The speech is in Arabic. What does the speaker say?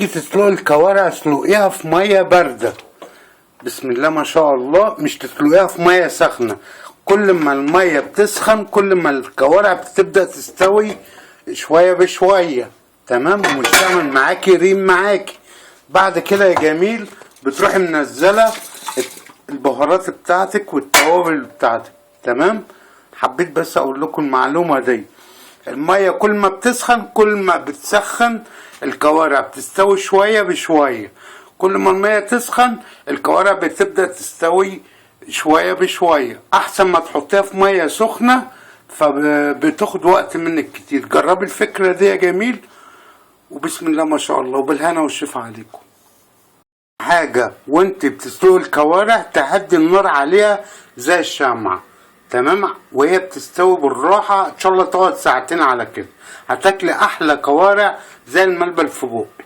تيجي تسلقي الكوارع اسلقيها في ميه بارده. بسم الله ما شاء الله، مش تسلقيها في ميه سخنه. كل ما الميه بتسخن كل ما الكوارع بتبدا تستوي شويه بشويه، تمام، ومش تعمل معاكي ريم معاكي. بعد كده يا جميل بتروحي منزله البهارات بتاعتك والتوابل بتاعتك، تمام. حبيت بس اقول لكم المعلومه دي. الميه كل ما بتسخن كل ما بتسخن الكوارع بتستوي شويه بشويه. كل ما الميه تسخن الكوارع بتبدا تستوي شويه بشويه، احسن ما تحطيها في ميه سخنه فبتاخد وقت منك كتير. جربي الفكره دي يا جميل، وبسم الله ما شاء الله، وبالهنا والشفا عليكم. حاجه وانت بتسلقي الكوارع تهدي النار عليها زي الشمعة، تمام، وهي بتستوي بالراحه. ان شاء الله تقعد ساعتين على كده، هتاكلي احلى كوارع زي الملبن في بوقك.